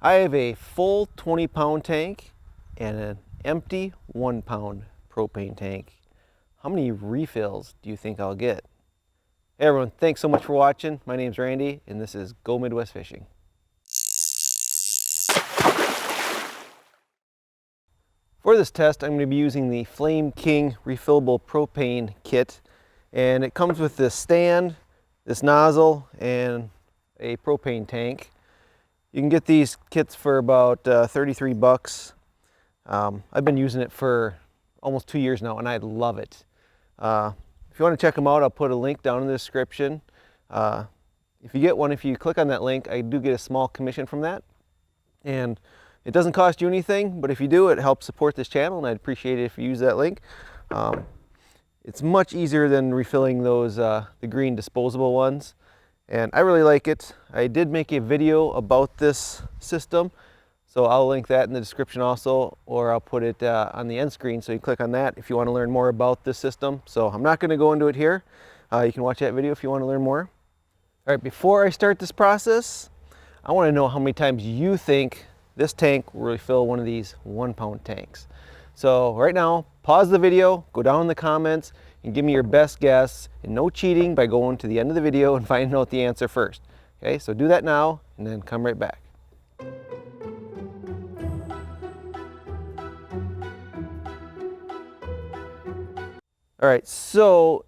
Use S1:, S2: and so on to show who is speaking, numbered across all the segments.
S1: I have a full 20-pound tank and an empty 1-pound propane tank. How many refills do you think I'll get? Hey everyone, thanks so much for watching. My name's Randy and this is Go Midwest Fishing. For this test, I'm going to be using the Flame King refillable propane kit, and it comes with this stand, this nozzle, and a propane tank. You can get these kits for about 33 bucks. I've been using it for almost 2 years now and I love it. If you want to check them out, I'll put a link down in the description. If you get one, if you click on that link, I do get a small commission from that. And it doesn't cost you anything, but if you do, it helps support this channel and I'd appreciate it if you use that link. It's much easier than refilling those the green disposable ones. And I really like it. I did make a video about this system, so I'll link that in the description also, or I'll put it on the end screen so you click on that if you want to learn more about this system. So I'm not going to go into it here. You can watch that video if you want to learn more. All right, before I start this process, I want to know how many times you think this tank will refill one of these 1-pound tanks. So right now, pause the video, go down in the comments, and give me your best guess, and no cheating by going to the end of the video and finding out the answer first. Okay, so do that now, and then come right back. All right, so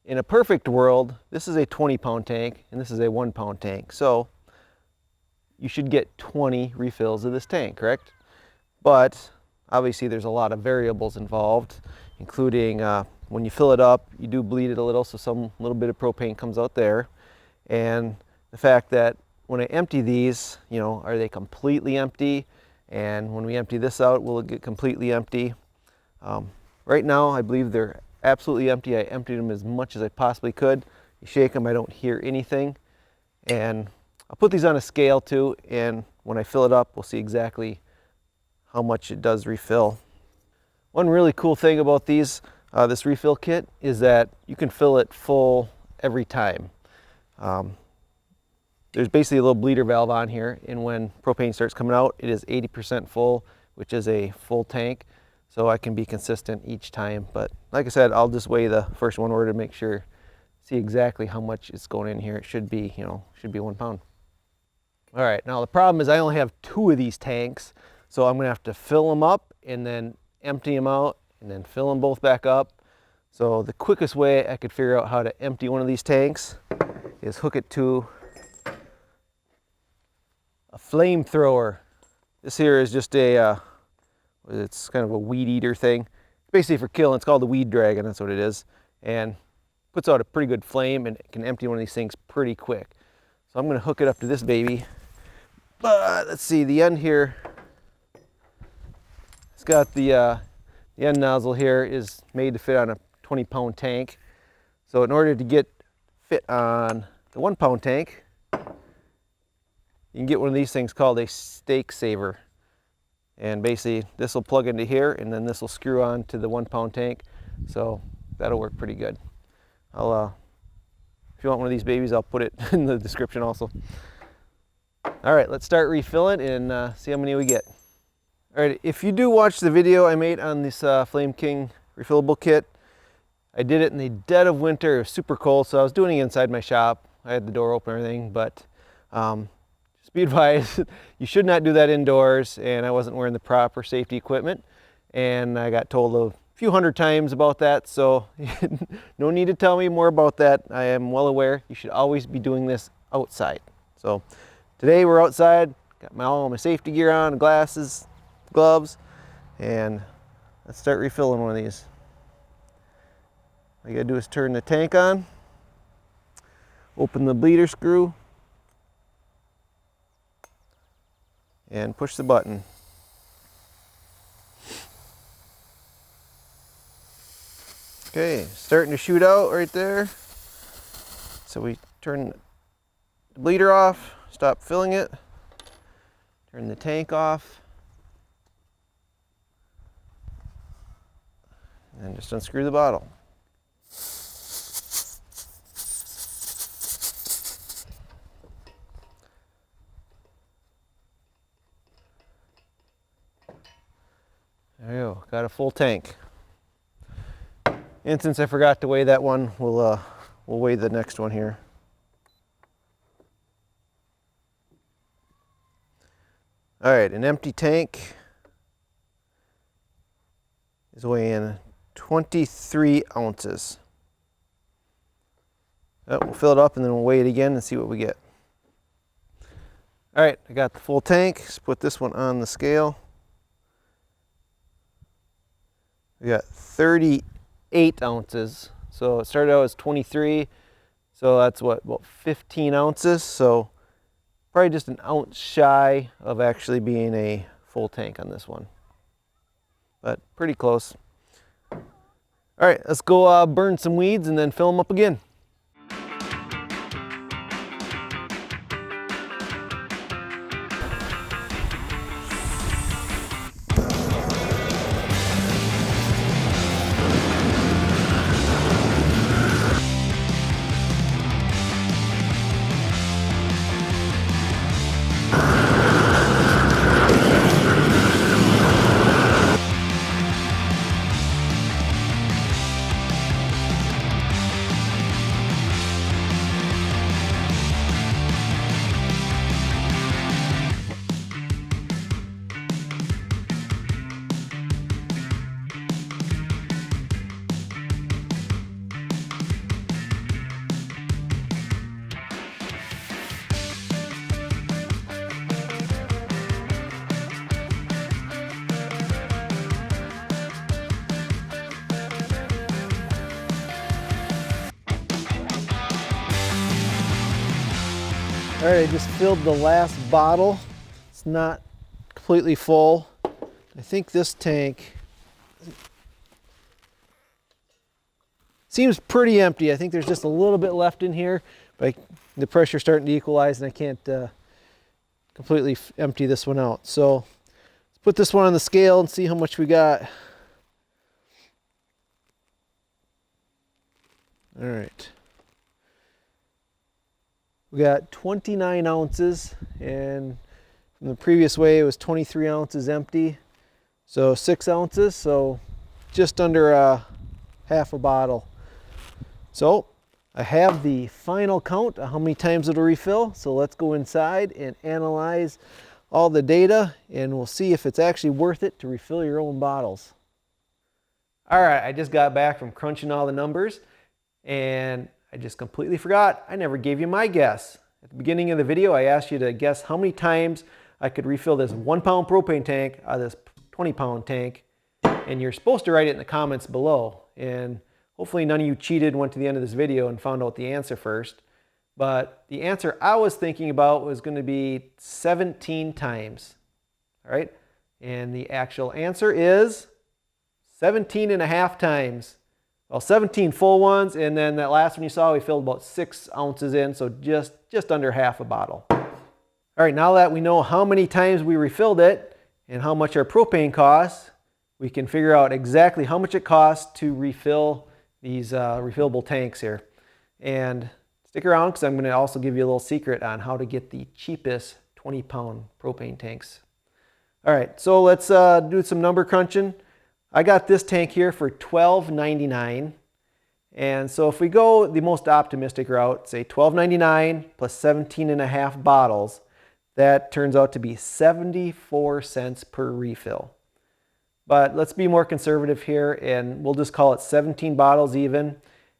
S1: in a perfect world, this is a 20-pound tank, and this is a 1-pound tank. So you should get 20 refills of this tank, correct? But obviously there's a lot of variables involved, including when you fill it up, you do bleed it a little, so some little bit of propane comes out there. And the fact that when I empty these, you know, are they completely empty? And when we empty this out, will it get completely empty? Right now, I believe they're absolutely empty. I emptied them as much as I possibly could. You shake them, I don't hear anything. And I'll put these on a scale too, and when I fill it up, we'll see exactly how much it does refill. One really cool thing about these, this refill kit, is that you can fill it full every time. There's basically a little bleeder valve on here, and when propane starts coming out, it is 80% full, which is a full tank. So I can be consistent each time. But like I said, I'll just weigh the first one order to make sure, see exactly how much is going in here. It should be, you know, should be 1 pound. All right, now the problem is I only have 2 of these tanks, so I'm gonna have to fill them up and then empty them out and then fill them both back up. So the quickest way I could figure out how to empty one of these tanks is hook it to a flamethrower. This here is just a, it's kind of a weed eater thing. Basically for killing, it's called the weed dragon, that's what it is. And puts out a pretty good flame and it can empty one of these things pretty quick. So I'm gonna hook it up to this baby. But let's see, the end here, it's got the end nozzle here is made to fit on a 20-pound tank. So in order to get fit on the 1-pound tank, you can get one of these things called a stake saver. And basically this will plug into here and then this will screw on to the 1-pound tank. So that'll work pretty good. If you want one of these babies, I'll put it in the description also. All right, let's start refilling and see how many we get. All right, if you do watch the video I made on this Flame King refillable kit, I did it in the dead of winter. It was super cold, so I was doing it inside my shop. I had the door open and everything, but just be advised, you should not do that indoors, and I wasn't wearing the proper safety equipment, and I got told a few hundred times about that, so no need to tell me more about that. I am well aware you should always be doing this outside. So today we're outside, got all my safety gear on, glasses, gloves, and let's start refilling one of these. All you gotta do is turn the tank on, open the bleeder screw, and push the button. Okay, starting to shoot out right there. So we turn the bleeder off, stop filling it, turn the tank off, and just unscrew the bottle. There you go, got a full tank. And since I forgot to weigh that one, we'll weigh the next one here. All right, an empty tank is weighing 23 ounces. Oh, we'll fill it up and then we'll weigh it again and see what we get. All right, I got the full tank. Let's put this one on the scale. We got 38 ounces. So it started out as 23. So that's what, about 15 ounces. So probably just an ounce shy of actually being a full tank on this one. But pretty close. All right, let's go burn some weeds and then fill them up again. All right, I just filled the last bottle. It's not completely full. I think this tank seems pretty empty. I think there's just a little bit left in here, but the pressure's starting to equalize and I can't completely empty this one out. So let's put this one on the scale and see how much we got. All right. We got 29 ounces, and from the previous weigh it was 23 ounces empty. So 6 ounces, so just under half a bottle. So I have the final count of how many times it'll refill. So let's go inside and analyze all the data, and we'll see if it's actually worth it to refill your own bottles. All right, I just got back from crunching all the numbers, and I just completely forgot. I never gave you my guess. At the beginning of the video, I asked you to guess how many times I could refill this 1 pound propane tank out of this 20 pound tank. And you're supposed to write it in the comments below. And hopefully none of you cheated and went to the end of this video and found out the answer first. But the answer I was thinking about was going to be 17 times. All right? And the actual answer is 17.5 times. Well, 17 full ones, and then that last one you saw, we filled about 6 ounces in, so just under half a bottle. All right, now that we know how many times we refilled it and how much our propane costs, we can figure out exactly how much it costs to refill these refillable tanks here. And stick around, because I'm going to also give you a little secret on how to get the cheapest 20-pound propane tanks. All right, so let's do some number crunching. I got this tank here for $12.99, and so if we go the most optimistic route, say $12.99 plus 17.5 bottles, that turns out to be 74 cents per refill. But let's be more conservative here, and we'll just call it 17 bottles even.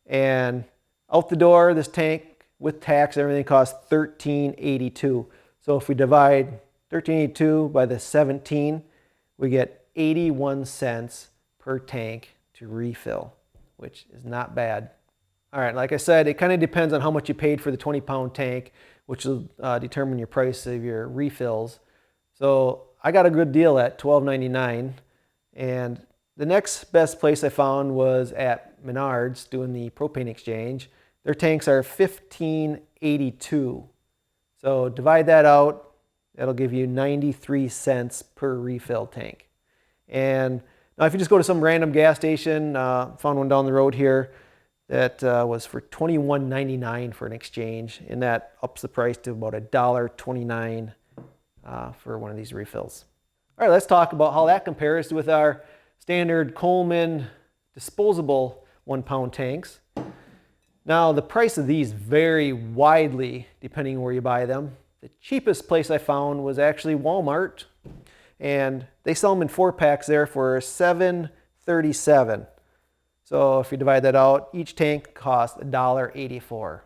S1: And out the door, this tank with tax and everything costs $13.82. So if we divide $13.82 by the 17, we get 81 cents per tank to refill, which is not bad. All right, like I said, it kind of depends on how much you paid for the 20-pound tank, which will determine your price of your refills. So I got a good deal at $12.99, and the next best place I found was at Menards doing the propane exchange. Their tanks are $15.82. So divide that out, that'll give you 93 cents per refill tank. And now if you just go to some random gas station, found one down the road here that was for $21.99 for an exchange, and that ups the price to about $1.29 for one of these refills. All right, let's talk about how that compares with our standard Coleman disposable 1 pound tanks. Now the price of these vary widely depending where you buy them. The cheapest place I found was actually Walmart, and they sell them in 4-packs there for $7.37. So if you divide that out, each tank costs $1.84. All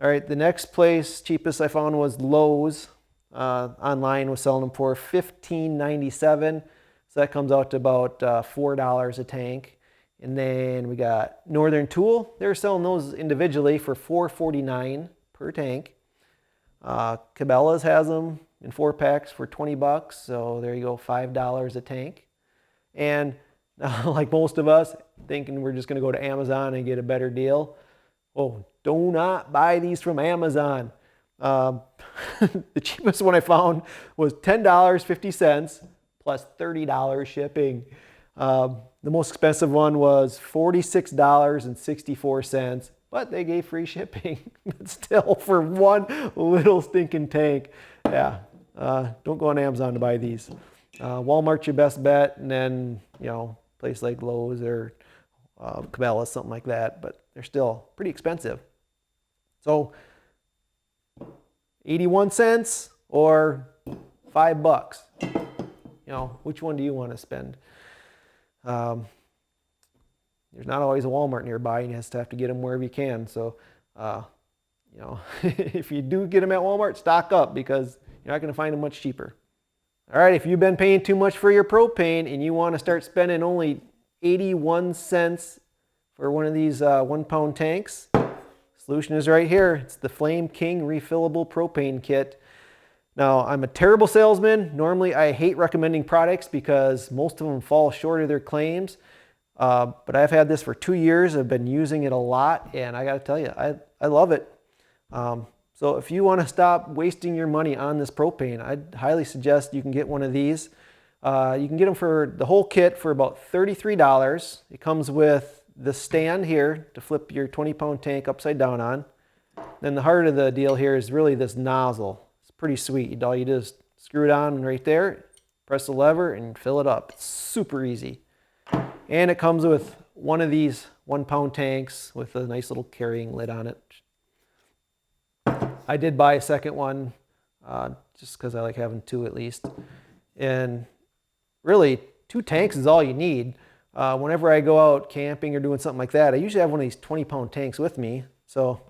S1: right, the next place cheapest I found was Lowe's. Online was selling them for $15.97. So that comes out to about $4 a tank. And then we got Northern Tool. They're selling those individually for $4.49 per tank. Cabela's has them in 4-packs for 20 bucks. So there you go, $5 a tank. And like most of us, thinking we're just going to go to Amazon and get a better deal. Oh, do not buy these from Amazon. The cheapest one I found was $10.50 plus $30 shipping. The most expensive one was $46.64, but they gave free shipping. But still, for one little stinking tank, yeah, don't go on Amazon to buy these. Walmart's your best bet, and then, you know, place like Lowe's or Cabela's, something like that, but they're still pretty expensive. So 81 cents or $5. You know, which one do you want to spend? There's not always a Walmart nearby, and you just have to get them wherever you can. So, you know, if you do get them at Walmart, stock up because you're not going to find them much cheaper. All right, if you've been paying too much for your propane and you want to start spending only 81 cents for one of these 1 pound tanks, solution is right here. It's the Flame King refillable propane kit. Now, I'm a terrible salesman. Normally, I hate recommending products because most of them fall short of their claims. But I've had this for 2 years. I've been using it a lot, and I got to tell you, I love it. So if you want to stop wasting your money on this propane, I'd highly suggest you can get one of these. You can get them for the whole kit for about $33. It comes with the stand here to flip your 20-pound tank upside down on. Then the heart of the deal here is really this nozzle. It's pretty sweet. All you do is screw it on right there, press the lever, and fill it up. It's super easy. And it comes with one of these 1 pound tanks with a nice little carrying lid on it. I did buy a second one just because I like having 2 at least. And really, 2 tanks is all you need. Whenever I go out camping or doing something like that, I usually have one of these 20-pound tanks with me. So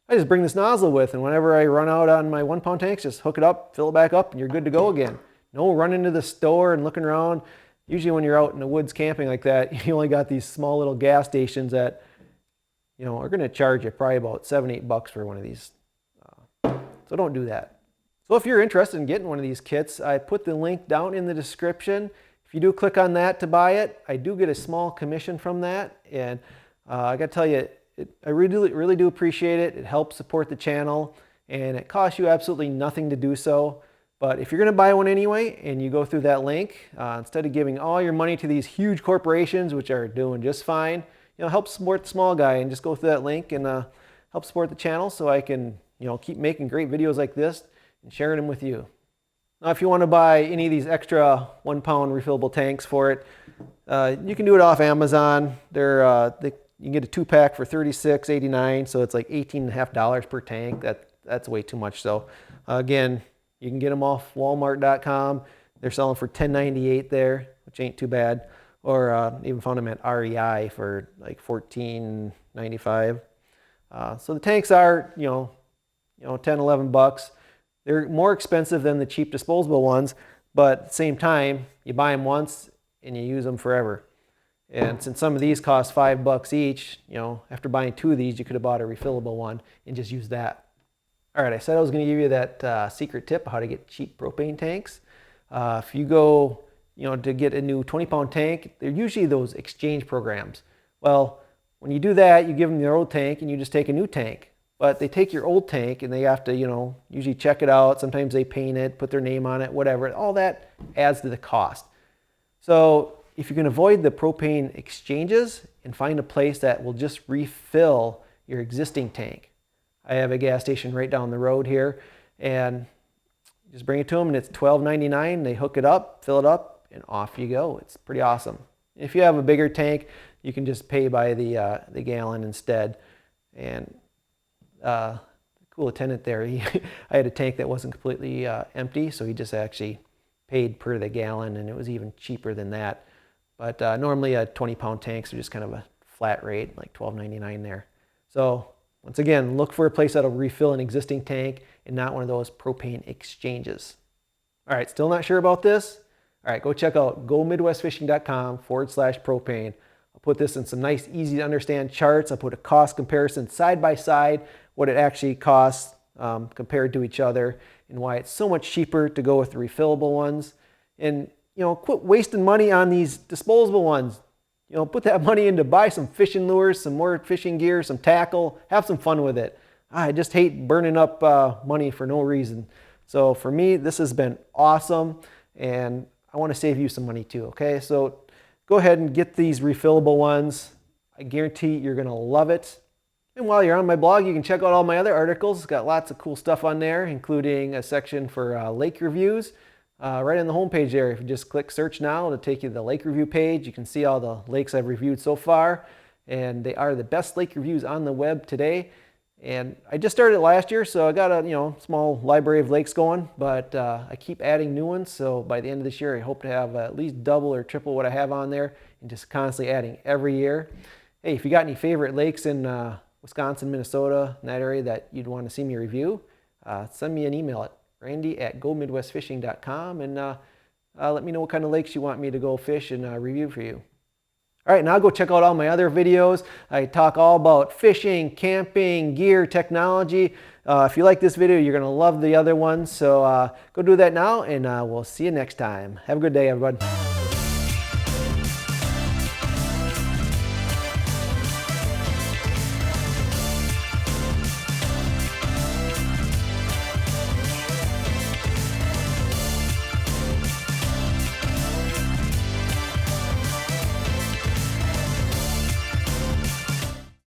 S1: I just bring this nozzle with, and whenever I run out on my 1 pound tanks, just hook it up, fill it back up, and you're good to go again. No running to the store and looking around. Usually when you're out in the woods camping like that, you only got these small little gas stations that, you know, are going to charge you probably about $7-8 for one of these. So don't do that. So if you're interested in getting one of these kits, I put the link down in the description. If you do click on that to buy it, I do get a small commission from that. And I got to tell you, I really do appreciate it. It helps support the channel, and it costs you absolutely nothing to do so. But if you're going to buy one anyway, and you go through that link, instead of giving all your money to these huge corporations, which are doing just fine, you know, help support the small guy and just go through that link and help support the channel so I can, you know, keep making great videos like this and sharing them with you. Now, if you want to buy any of these extra 1 pound refillable tanks for it, you can do it off Amazon. You can get a 2-pack for $36.89, so it's like $18.50 per tank. That's way too much. So again, you can get them off Walmart.com. They're selling for $10.98 there, which ain't too bad. Or even found them at REI for like $14.95. So the tanks are, you know, $10-11. They're more expensive than the cheap disposable ones, but at the same time, you buy them once and you use them forever. And since some of these cost $5 each, you know, after buying 2 of these, you could have bought a refillable one and just used that. All right, I said I was going to give you that secret tip of how to get cheap propane tanks. If you go, you know, to get a new 20-pound tank, they're usually those exchange programs. Well, when you do that, you give them your old tank and you just take a new tank. But they take your old tank and they have to, you know, usually check it out. Sometimes they paint it, put their name on it, whatever. All that adds to the cost. So if you can avoid the propane exchanges and find a place that will just refill your existing tank. I have a gas station right down the road here, and just bring it to them, and it's $12.99. They hook it up, fill it up, and off you go. It's pretty awesome. If you have a bigger tank, you can just pay by the gallon instead. And cool attendant there, I had a tank that wasn't completely empty, so he just actually paid per the gallon, and it was even cheaper than that. But normally a 20-pound tanks are just kind of a flat rate, like $12.99 there. So once again, look for a place that'll refill an existing tank and not one of those propane exchanges. All right, still not sure about this? All right, go check out gomidwestfishing.com/propane. I'll put this in some nice, easy to understand charts. I'll put a cost comparison side by side, what it actually costs compared to each other, and why it's so much cheaper to go with the refillable ones. And quit wasting money on these disposable ones. Put that money in to buy some fishing lures, some more fishing gear, some tackle, have some fun with it. I just hate burning up money for no reason. So for me, this has been awesome, and I want to save you some money too, okay? So go ahead and get these refillable ones. I guarantee you're gonna love it. And while you're on my blog, you can check out all my other articles. It's got lots of cool stuff on there, including a section for lake reviews. Right on the homepage there, if you just click search now, it'll take you to the lake review page. You can see all the lakes I've reviewed so far, and they are the best lake reviews on the web today. And I just started it last year, so I got a small library of lakes going, but I keep adding new ones. So by the end of this year, I hope to have at least double or triple what I have on there, and just constantly adding every year. Hey, if you got any favorite lakes in Wisconsin, Minnesota, in that area that you'd want to see me review, send me an email at randy@gomidwestfishing.com and let me know what kind of lakes you want me to go fish and review for you. All right, now go check out all my other videos. I talk all about fishing, camping, gear, technology. If you like this video, you're going to love the other ones. So go do that now, and we'll see you next time. Have a good day, everybody.